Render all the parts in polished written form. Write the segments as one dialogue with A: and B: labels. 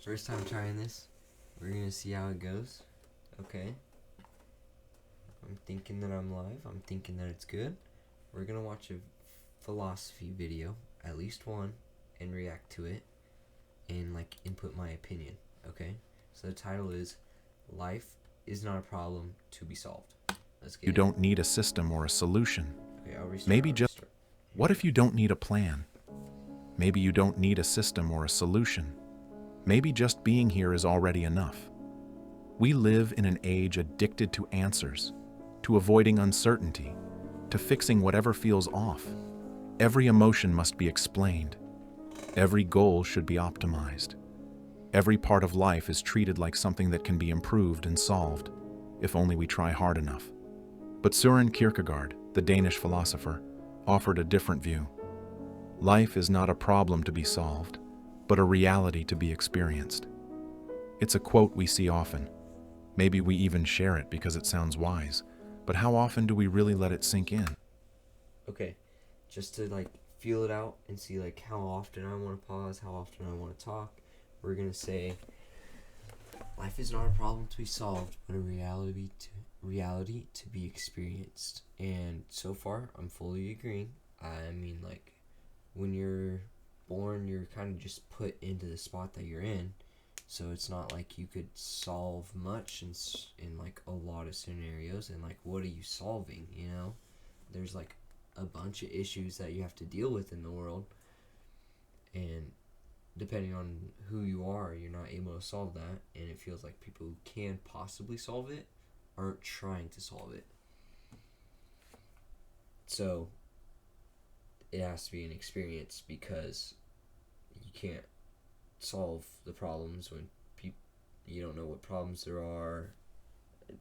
A: First time trying this. We're gonna see how it goes. Okay. I'm thinking that I'm live. I'm thinking that it's good. We're gonna watch a philosophy video, at least one, and react to it and input my opinion. Okay? So the title is Life is Not a Problem to be Solved. Let's get
B: You
A: it.
B: don't need a system or a solution.
A: Okay, I'll restart.
B: Maybe
A: I'll
B: just,
A: restart.
B: what if you don't need a plan? Maybe you don't need a system or a solution. Maybe just being here is already enough. We live in an age addicted to answers, to avoiding uncertainty, to fixing whatever feels off. Every emotion must be explained. Every goal should be optimized. Every part of life is treated like something that can be improved and solved, if only we try hard enough. But Søren Kierkegaard, the Danish philosopher, offered a different view. Life is not a problem to be solved, but a reality to be experienced. It's a quote we see often. Maybe we even share it because it sounds wise, but how often do we really let it sink in?
A: Okay. Just to feel it out and see how often I want to pause, how often I want to talk. We're gonna say life is not a problem to be solved, but a reality to be experienced. And so far, I'm fully agreeing. I mean, when you're born, you're kind of just put into the spot that you're in. So it's not like you could solve much in a lot of scenarios. And what are you solving? There's a bunch of issues that you have to deal with in the world, and depending on who you are, you're not able to solve that, and it feels like people who can possibly solve it aren't trying to solve it. So it has to be an experience, because you can't solve the problems when you don't know what problems there are.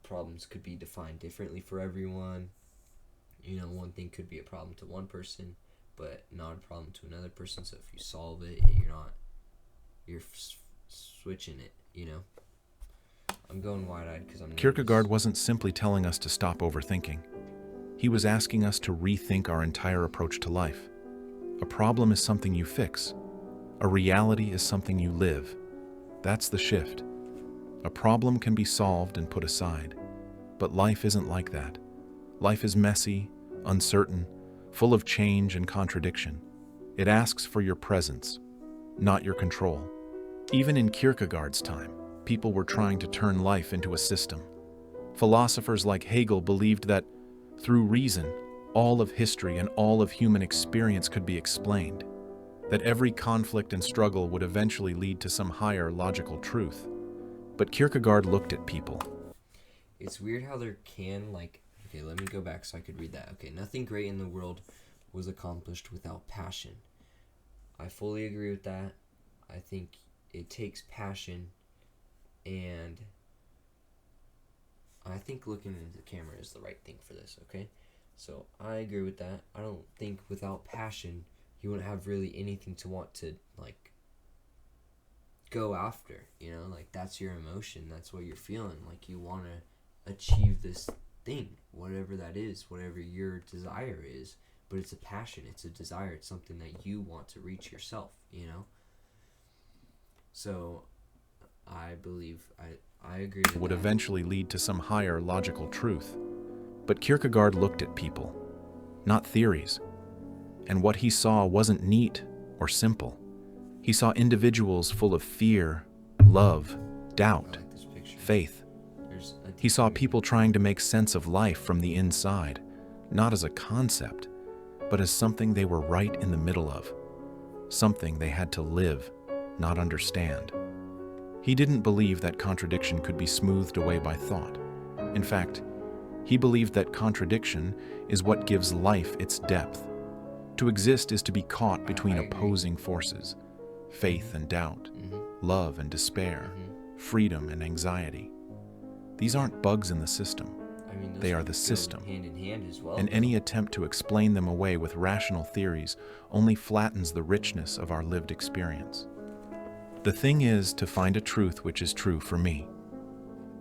A: Problems could be defined differently for everyone. One thing could be a problem to one person, but not a problem to another person. So if you solve it, you're switching it. I'm going wide-eyed because I'm nervous.
B: Kierkegaard wasn't simply telling us to stop overthinking. He was asking us to rethink our entire approach to life. A problem is something you fix. A reality is something you live. That's the shift. A problem can be solved and put aside. But life isn't like that. Life is messy, uncertain, full of change and contradiction. It asks for your presence, not your control. Even in Kierkegaard's time, people were trying to turn life into a system. Philosophers like Hegel believed that, through reason, all of history and all of human experience could be explained, that every conflict and struggle would eventually lead to some higher logical truth. But Kierkegaard looked at people.
A: It's weird how there can, okay, let me go back so I could read that. Okay, nothing great in the world was accomplished without passion. I fully agree with that. I think it takes passion, and I think looking into the camera is the right thing for this, okay? So I agree with that. I don't think without passion, you wouldn't have really anything to want to, go after, that's your emotion, that's what you're feeling, you want to achieve this thing, whatever that is, whatever your desire is, but it's a passion, it's a desire, it's something that you want to reach yourself. So I believe I agree with
B: Would
A: that.
B: eventually lead to some higher logical truth. But Kierkegaard looked at people, not theories. And what he saw wasn't neat or simple. He saw individuals full of fear, love, doubt,
A: I like this picture.
B: faith.
A: There's a
B: He saw
A: deep-
B: people trying to make sense of life from the inside, not as a concept, but as something they were right in the middle of, something they had to live, not understand. He didn't believe that contradiction could be smoothed away by thought. In fact, he believed that contradiction is what gives life its depth. To exist is to be caught between
A: I agree.
B: opposing forces, faith and doubt, love and despair, freedom and anxiety. These aren't bugs in the system.
A: I mean, those
B: They are
A: can
B: the
A: go
B: system.
A: hand in hand as well.
B: And
A: though.
B: any attempt to explain them away with rational theories only flattens the richness of our lived experience. The thing is to find a truth which is true for me.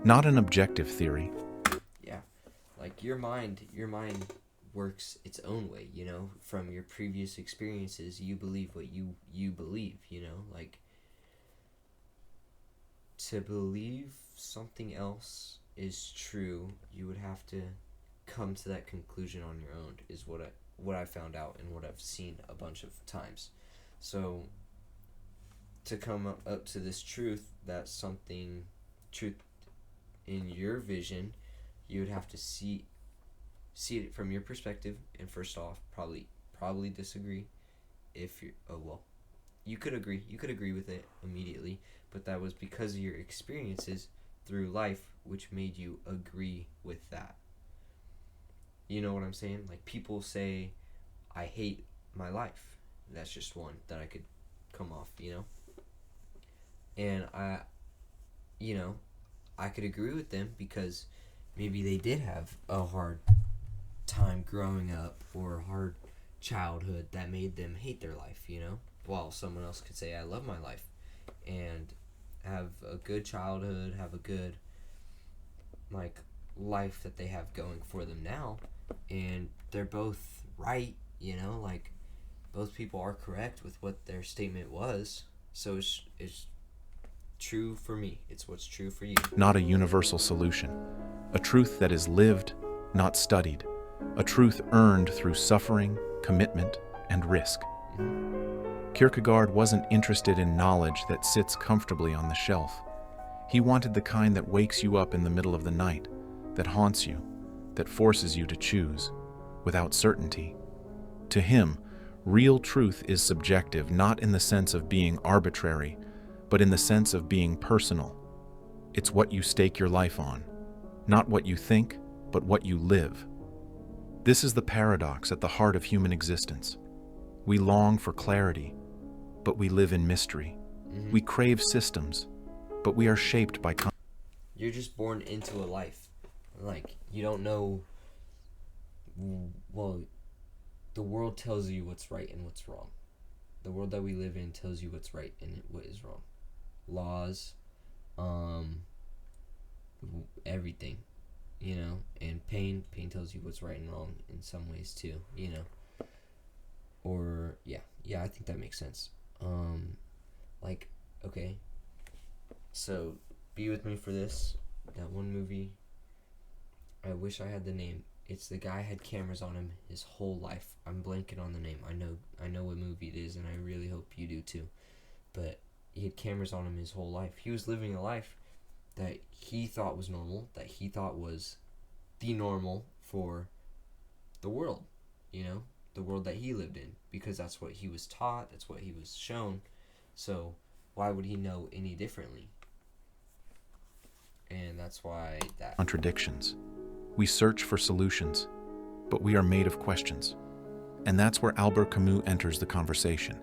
B: Not an objective theory,
A: Yeah, your mind works its own way. From your previous experiences, you believe what you believe. to believe something else is true, you would have to come to that conclusion on your own, is what I found out and what I've seen a bunch of times. So to come up to this truth, that something truth in your vision, you would have to see it from your perspective, and first off, probably disagree. If you you could agree with it immediately, but that was because of your experiences through life which made you agree with that. You know what I'm saying? Like, people say, I hate my life. That's just one that I could come off, and I could agree with them because maybe they did have a hard time growing up or a hard childhood that made them hate their life, while someone else could say, I love my life, and have a good childhood, have a good life that they have going for them now, and they're both right, both people are correct with what their statement was. So it's true for me. It's what's true for you.
B: Not a universal solution. A truth that is lived, not studied. A truth earned through suffering, commitment, and risk. Kierkegaard wasn't interested in knowledge that sits comfortably on the shelf. He wanted the kind that wakes you up in the middle of the night, that haunts you, that forces you to choose, without certainty. To him, real truth is subjective, not in the sense of being arbitrary, but in the sense of being personal. It's what you stake your life on, not what you think, but what you live. This is the paradox at the heart of human existence. We long for clarity, but we live in mystery. We crave systems, but we are shaped by
A: You're just born into a life. You don't know. Well, the world tells you what's right and what's wrong. The world that we live in tells you what's right and what is wrong. Laws, everything, and pain tells you what's right and wrong in some ways too, or I think that makes sense. Okay, so be with me for this. That one movie, I wish I had the name. It's the guy had cameras on him his whole life. I'm blanking on the name. I know what movie it is, and I really hope you do too. But he had cameras on him his whole life. He was living a life that he thought was normal, that he thought was the normal for the world, the world that he lived in, because that's what he was taught, that's what he was shown. So why would he know any differently? And that's why that
B: contradictions. We search for solutions, but we are made of questions. And that's where Albert Camus enters the conversation.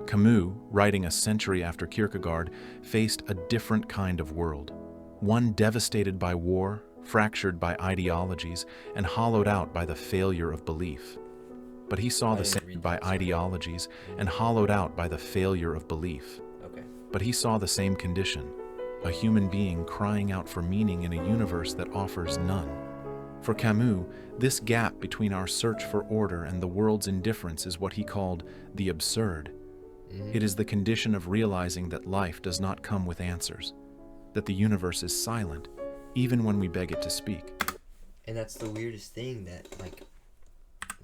B: Camus, writing a century after Kierkegaard, faced a different kind of world. One devastated by war, fractured by ideologies, and hollowed out by the failure of belief. But he saw the same by ideologies and hollowed out by the failure of belief.
A: Okay.
B: But he saw the same condition, a human being crying out for meaning in a universe that offers none. For Camus, this gap between our search for order and the world's indifference is what he called the absurd. It is the condition of realizing that life does not come with answers, that the universe is silent, even when we beg it to speak.
A: And that's the weirdest thing, that,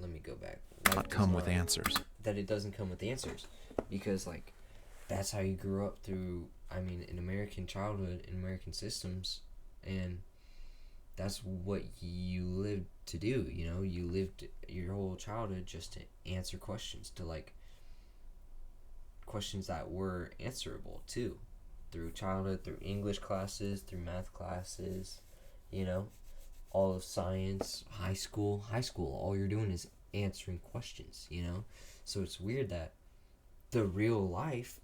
A: let me go back.
B: Not come with answers.
A: That it doesn't come with answers. Because, that's how you grew up through, in American childhood, in American systems, and that's what you lived to do, You lived your whole childhood just to answer questions, to, questions that were answerable, too. Through childhood, through English classes, through math classes, all of science, high school, all you're doing is answering questions, So it's weird that the real life,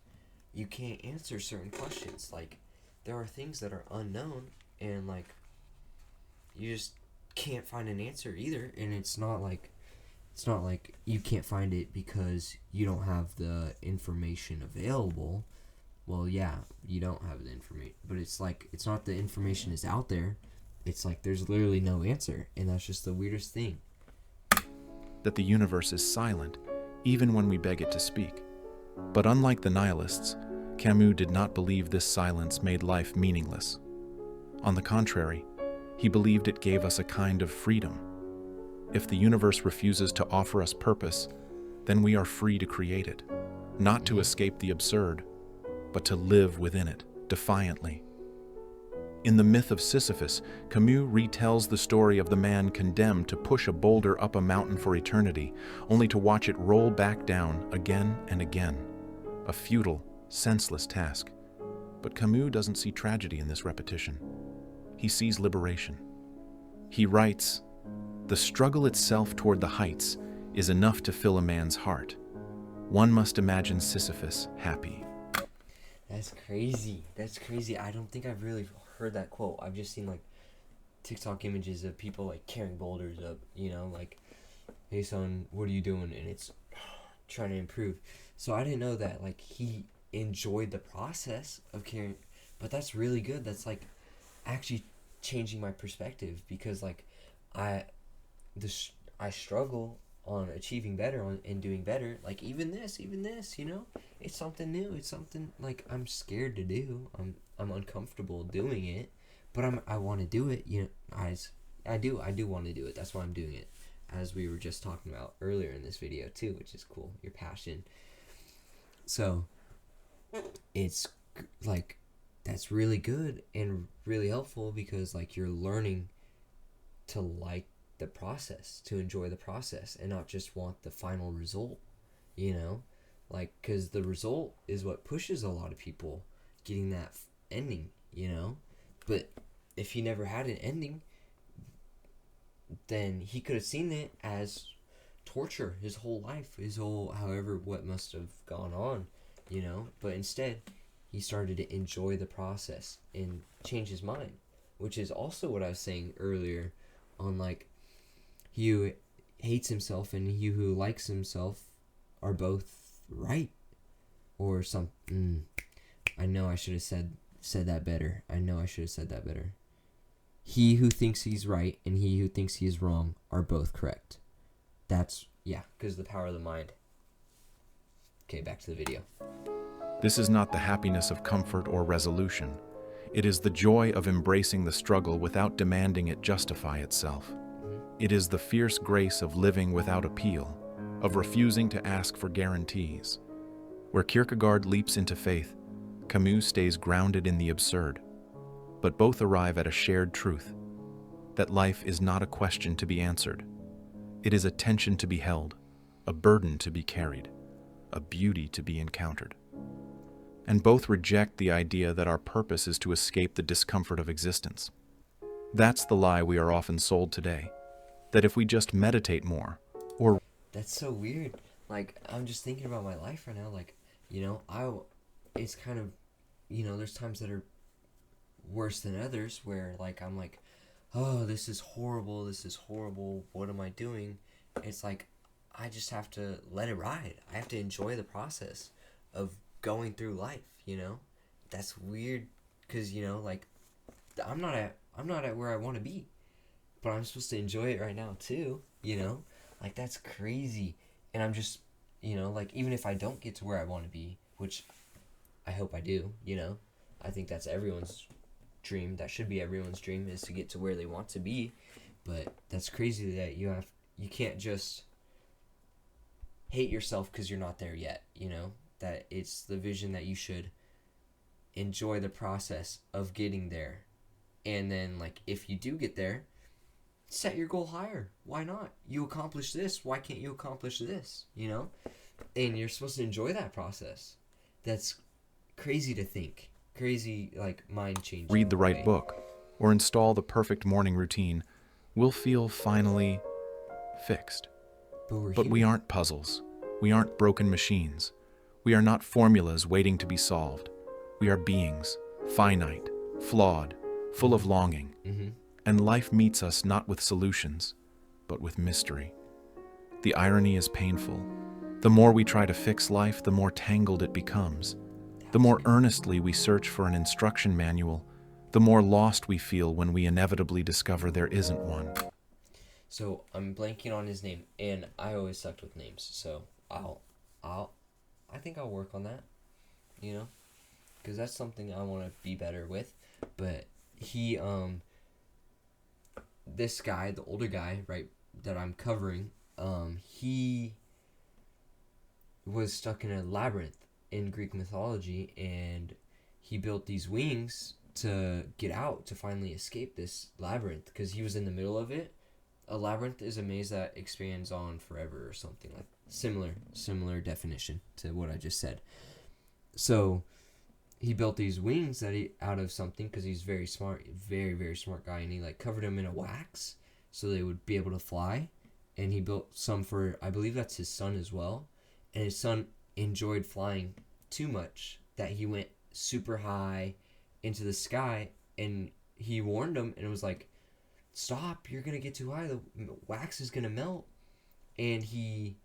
A: you can't answer certain questions. There are things that are unknown, and, you just can't find an answer either. And it's not like you can't find it because you don't have the information available. Well, yeah, you don't have the information, but it's not the information is out there. It's there's literally no answer, and that's just the weirdest thing.
B: That the universe is silent, even when we beg it to speak. But unlike the nihilists, Camus did not believe this silence made life meaningless. On the contrary, he believed it gave us a kind of freedom. If the universe refuses to offer us purpose, then we are free to create it, not to escape the absurd, but to live within it, defiantly. In the myth of Sisyphus, Camus retells the story of the man condemned to push a boulder up a mountain for eternity, only to watch it roll back down again and again. A futile, senseless task. But Camus doesn't see tragedy in this repetition. He sees liberation. He writes, "The struggle itself toward the heights is enough to fill a man's heart. One must imagine Sisyphus happy."
A: That's crazy. That's crazy. I don't think I've really heard that quote. I've just seen like TikTok images of people like carrying boulders up, like, "Hey son, what are you doing?" And it's trying to improve. So I didn't know that like he enjoyed the process of carrying, but that's really good. That's like actually changing my perspective, because like I struggle on achieving better and doing better. Like even this, it's something new. It's something like I'm scared to do. I'm uncomfortable doing it, but I want to do it. I do want to do it. That's why I'm doing it. As we were just talking about earlier in this video too, which is cool. Your passion. So it's like that's really good and really helpful, because like you're learning to like the process, to enjoy the process, and not just want the final result, like, because the result is what pushes a lot of people getting that ending, but if he never had an ending, then he could have seen it as torture his whole life, what must have gone on, but instead he started to enjoy the process and change his mind, which is also what I was saying earlier on, like, he who hates himself and he who likes himself are both right, or something. I know I should have said that better. He who thinks he's right and he who thinks he is wrong are both correct. That's, because the power of the mind. Okay, back to the video.
B: This is not the happiness of comfort or resolution. It is the joy of embracing the struggle without demanding it justify itself. It is the fierce grace of living without appeal, of refusing to ask for guarantees. Where Kierkegaard leaps into faith, Camus stays grounded in the absurd. But both arrive at a shared truth, that life is not a question to be answered. It is a tension to be held, a burden to be carried, a beauty to be encountered. And both reject the idea that our purpose is to escape the discomfort of existence. That's the lie we are often sold today, that if we just meditate more, or...
A: That's so weird. Like, I'm just thinking about my life right now, like, it's kind of, there's times that are worse than others, where, like, I'm like, oh, this is horrible, what am I doing? It's like, I just have to let it ride. I have to enjoy the process of going through life, That's weird, because, like, I'm not at where I want to be, but I'm supposed to enjoy it right now too, Like, that's crazy. And I'm just, like, even if I don't get to where I want to be, which I hope I do, I think that's everyone's dream. That should be everyone's dream, is to get to where they want to be. But that's crazy that you can't just hate yourself because you're not there yet, That it's the vision that you should enjoy the process of getting there. And then, like, if you do get there, set your goal higher. Why not? You accomplish this. Why can't you accomplish this? And you're supposed to enjoy that process. That's crazy to think. Crazy, like, mind changing.
B: Read the right book, or install the perfect morning routine, we'll feel finally fixed. But we aren't puzzles. We aren't broken machines. We are not formulas waiting to be solved. We are beings, finite, flawed, full of longing. And life meets us not with solutions, but with mystery. The irony is painful. The more we try to fix life, the more tangled it becomes. The more earnestly we search for an instruction manual, the more lost we feel when we inevitably discover there isn't one.
A: So I'm blanking on his name, and I always sucked with names, so I think I'll work on that, because that's something I want to be better with. But he, this guy, the older guy, right, that I'm covering, he was stuck in a labyrinth in Greek mythology, and he built these wings to get out, to finally escape this labyrinth, because he was in the middle of it. A labyrinth is a maze that expands on forever, or something like similar definition to what I just said. So he built these wings that he out of something, because he's very smart, very very smart guy, and he like covered them in a wax so they would be able to fly. And he built some for, I believe that's his son as well, and his son enjoyed flying too much that he went super high into the sky, and he warned him, and it was like, stop, you're gonna get too high, the wax is gonna melt. And he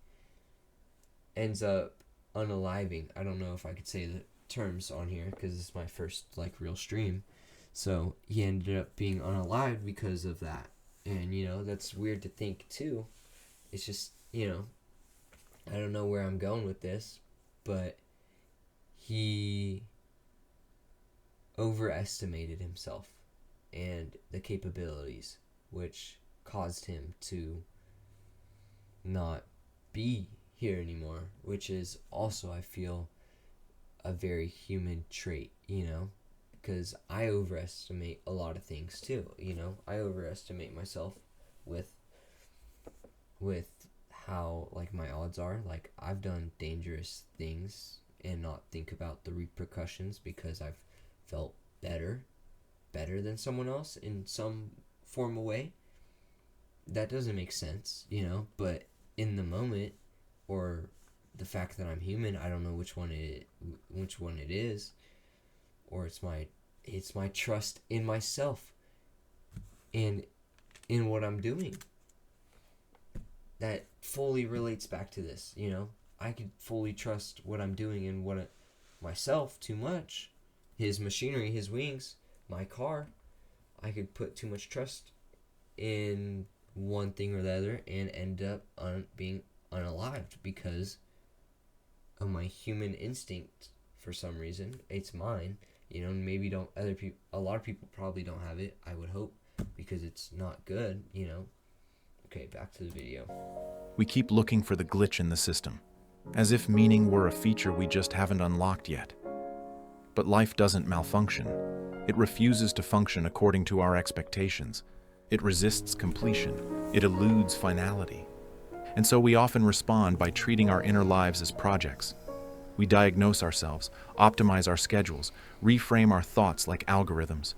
A: ends up unaliving. I don't know if I could say the terms on here because it's my first like real stream. So he ended up being unalived because of that. And that's weird to think too. It's just, I don't know where I'm going with this, but he overestimated himself and the capabilities, which caused him to not be here anymore, which is also, I feel, a very human trait, because I overestimate a lot of things too, I overestimate myself with how like my odds are. Like, I've done dangerous things and not think about the repercussions because I've felt better than someone else in some form of way. That doesn't make sense, but in the moment, or the fact that I'm human, I don't know which one it is, or it's my trust in myself and in what I'm doing that fully relates back to this. I could fully trust what I'm doing and myself too much. His machinery, his wings, my car, I could put too much trust in one thing or the other and end up being unalived because of my human instinct. For some reason, it's mine. Maybe a lot of people probably don't have it, I would hope, because it's not good. Okay, back to the video.
B: We keep looking for the glitch in the system, as if meaning were a feature we just haven't unlocked yet. But life doesn't malfunction. It refuses to function according to our expectations. It resists completion. It eludes finality. And so we often respond by treating our inner lives as projects. We diagnose ourselves, optimize our schedules, reframe our thoughts like algorithms.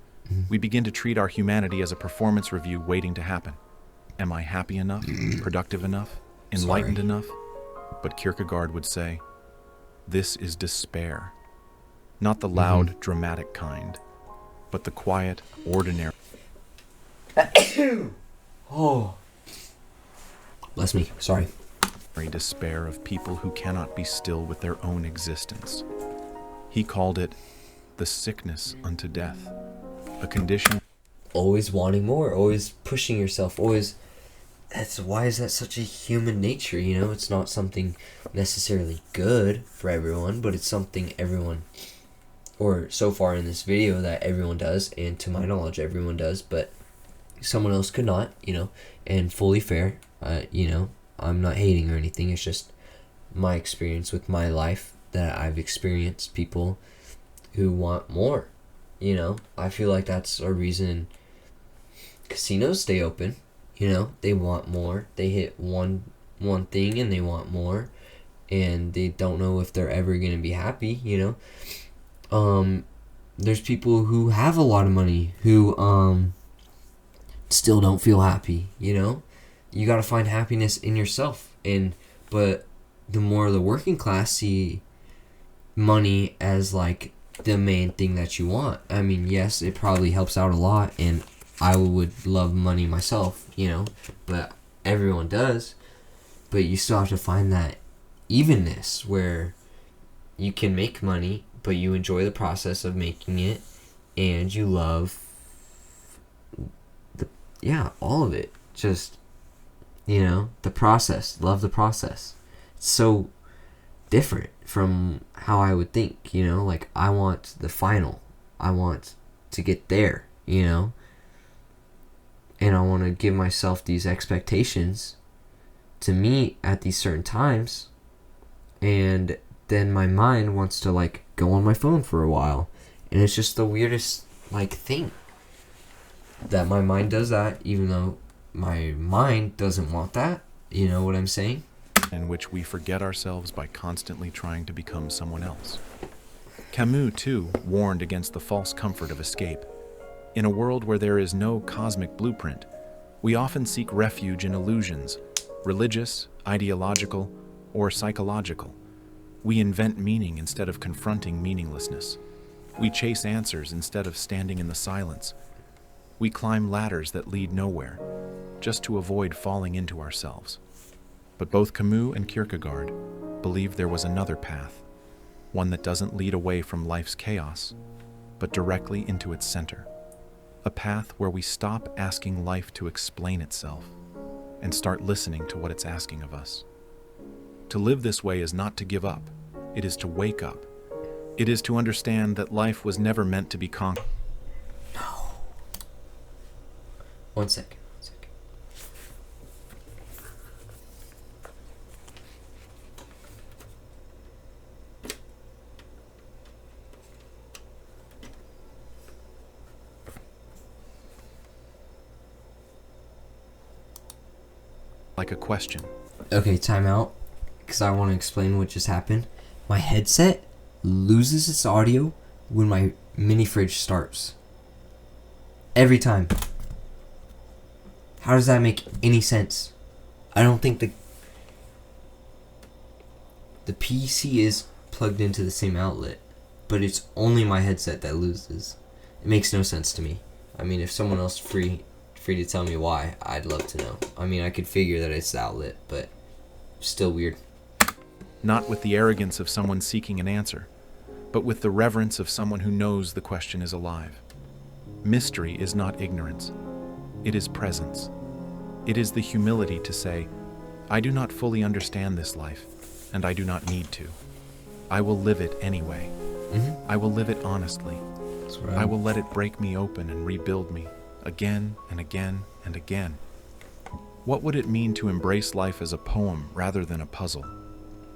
B: We begin to treat our humanity as a performance review waiting to happen. Am I happy enough, productive enough, enlightened enough? But Kierkegaard would say, this is despair. Not the loud, dramatic kind, but the quiet, ordinary.
A: Oh. Bless me. Sorry.
B: Despair of people who cannot be still with their own existence. He called it the sickness unto death, a condition.
A: Always wanting more, always pushing yourself, always. Why is that such a human nature? It's not something necessarily good for everyone, but it's something everyone, or so far in this video, that everyone does, and to my knowledge, everyone does, but someone else could not, and fully fair, I'm not hating or anything, it's just my experience with my life that I've experienced people who want more, I feel like that's a reason casinos stay open, they want more, they hit one thing and they want more, and they don't know if they're ever going to be happy, there's people who have a lot of money who, still don't feel happy, you got to find happiness in yourself. But the more the working class see money as like the main thing that you want. I mean, yes, it probably helps out a lot, and I would love money myself, but everyone does. But you still have to find that evenness where you can make money, but you enjoy the process of making it, and you love all of it. Just, the process. Love the process. It's so different from how I would think, you know? Like, I want the final. I want to get there, you know? And I want to give myself these expectations to meet at these certain times. And then my mind wants to, like, go on my phone for a while. And it's just the weirdest, like, thing. That my mind does that, even though my mind doesn't want that. You know what I'm saying?
B: In which we forget ourselves by constantly trying to become someone else. Camus, too, warned against the false comfort of escape. In a world where there is no cosmic blueprint, we often seek refuge in illusions, religious, ideological, or psychological. We invent meaning instead of confronting meaninglessness. We chase answers instead of standing in the silence. We climb ladders that lead nowhere, just to avoid falling into ourselves. But both Camus and Kierkegaard believed there was another path, one that doesn't lead away from life's chaos, but directly into its center. A path where we stop asking life to explain itself and start listening to what it's asking of us. To live this way is not to give up, it is to wake up. It is to understand that life was never meant to be conquered.
A: No. One second.
B: Like a question.
A: Okay, time out. Because I want to explain what just happened. My headset loses its audio when my mini fridge starts. Every time. How does that make any sense? I don't think the PC is plugged into the same outlet, but it's only my headset that loses. It makes no sense to me. I mean, if someone else free to tell me why, I'd love to know. I mean, I could figure that it's the outlet, but still weird.
B: Not with the arrogance of someone seeking an answer, but with the reverence of someone who knows the question is alive. Mystery is not ignorance. It is presence. It is the humility to say, I do not fully understand this life, and I do not need to. I will live it anyway. I will live it honestly.
A: That's right.
B: I will let it break me open and rebuild me, again and again and again. What would it mean to embrace life as a poem rather than a puzzle?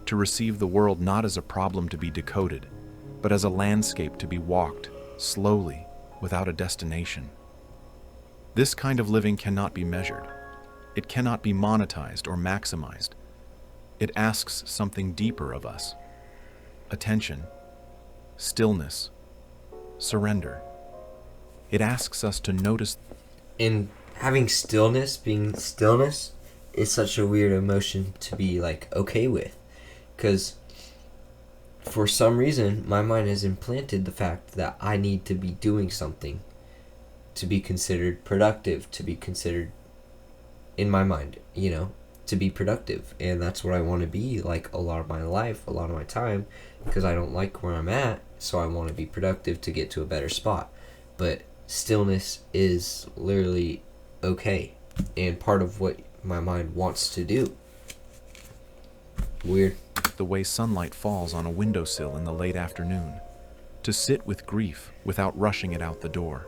B: To receive the world not as a problem to be decoded, but as a landscape to be walked, slowly, without a destination. This kind of living cannot be measured. It cannot be monetized or maximized. It asks something deeper of us. Attention, stillness, surrender. It asks us to notice.
A: And having stillness, being stillness, is such a weird emotion to be, like, okay with. Because for some reason, my mind has implanted the fact that I need to be doing something to be considered productive, to be considered, in my mind, you know, to be productive. And that's what I want to be, like, a lot of my life, a lot of my time, because I don't like where I'm at, so I want to be productive to get to a better spot. But stillness is literally okay, and part of what my mind wants to do. Weird.
B: The way sunlight falls on a windowsill in the late afternoon. To sit with grief without rushing it out the door.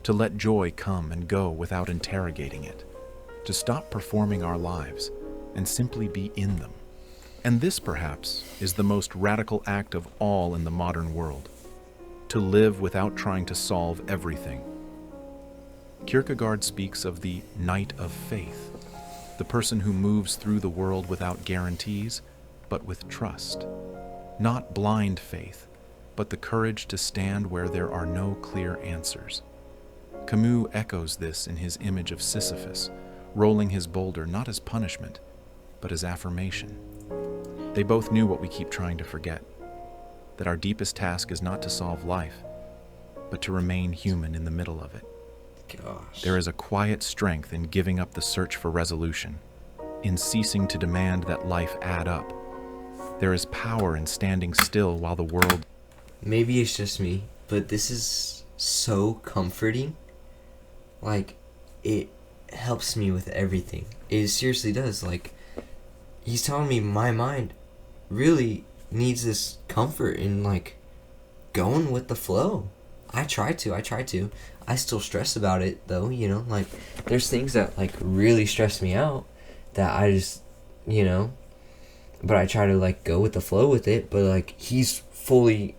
B: To let joy come and go without interrogating it. To stop performing our lives and simply be in them. And this, perhaps, is the most radical act of all in the modern world. To live without trying to solve everything. Kierkegaard speaks of the knight of faith, the person who moves through the world without guarantees, but with trust. Not blind faith, but the courage to stand where there are no clear answers. Camus echoes this in his image of Sisyphus, rolling his boulder not as punishment, but as affirmation. They both knew what we keep trying to forget, that our deepest task is not to solve life, but to remain human in the middle of it.
A: Gosh.
B: There is a quiet strength in giving up the search for resolution, in ceasing to demand that life add up. There is power in standing still while the world...
A: Maybe it's just me, but this is so comforting. Like, it helps me with everything. It seriously does. Like, he's telling me my mind really needs this comfort in like going with the flow. I try to. I still stress about it though, you know, like there's things that like really stress me out that I just, you know, but I try to like go with the flow with it, but like he's fully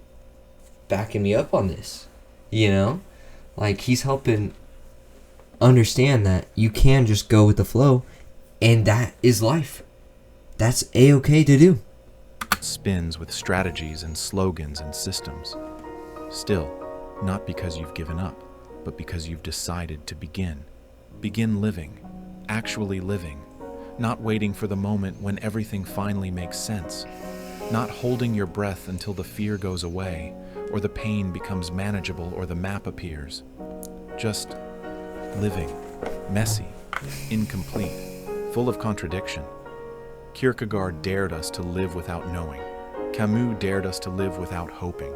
A: backing me up on this, you know? Like he's helping understand that you can just go with the flow and that is life. That's A-okay to do.
B: Spins with strategies and slogans and systems. Still, not because you've given up, but because you've decided to begin. Begin living, actually living, not waiting for the moment when everything finally makes sense, not holding your breath until the fear goes away, or the pain becomes manageable, or the map appears. Just living, messy, incomplete, full of contradiction. Kierkegaard dared us to live without knowing. Camus dared us to live without hoping.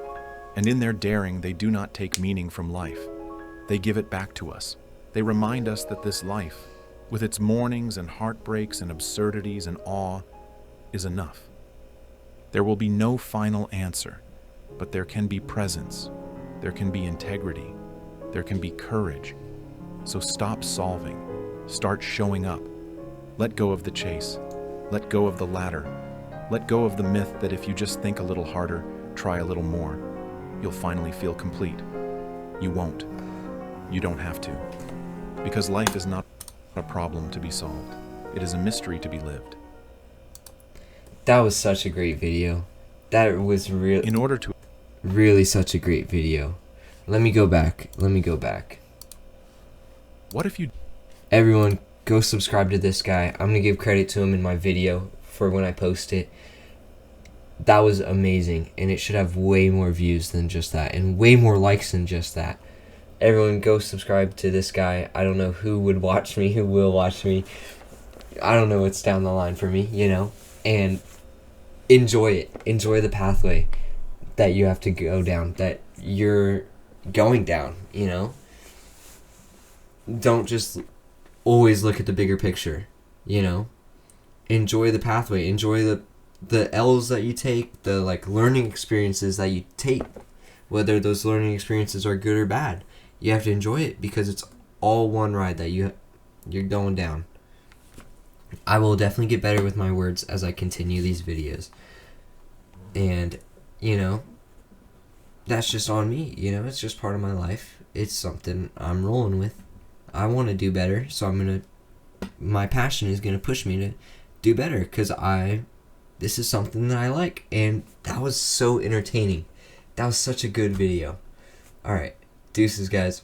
B: And in their daring, they do not take meaning from life. They give it back to us. They remind us that this life, with its mournings and heartbreaks and absurdities and awe, is enough. There will be no final answer, but there can be presence, there can be integrity, there can be courage. So stop solving, start showing up. Let go of the chase, let go of the ladder, let go of the myth that if you just think a little harder, try a little more, you'll finally feel complete. You won't. You don't have to. Because life is not a problem to be solved. It is a mystery to be lived.
A: That was such a great video. That was
B: In order to
A: really such a great video. Let me go back.
B: What if you
A: Everyone, go subscribe to this guy. I'm going to give credit to him in my video for when I post it. That was amazing, and it should have way more views than just that, and way more likes than just that. Everyone, go subscribe to this guy. I don't know who would watch me, who will watch me. I don't know what's down the line for me, you know? And enjoy it. Enjoy the pathway that you have to go down, that you're going down, you know? Don't just always look at the bigger picture, you know? Enjoy the pathway. Enjoy the L's that you take, the like learning experiences that you take, whether those learning experiences are good or bad. You have to enjoy it because it's all one ride that you're going down. I will definitely get better with my words as I continue these videos. And, you know, that's just on me, you know, it's just part of my life. It's something I'm rolling with. I want to do better, so my passion is going to push me to do better because this is something that I like. And that was so entertaining. That was such a good video. All right. Deuces, guys.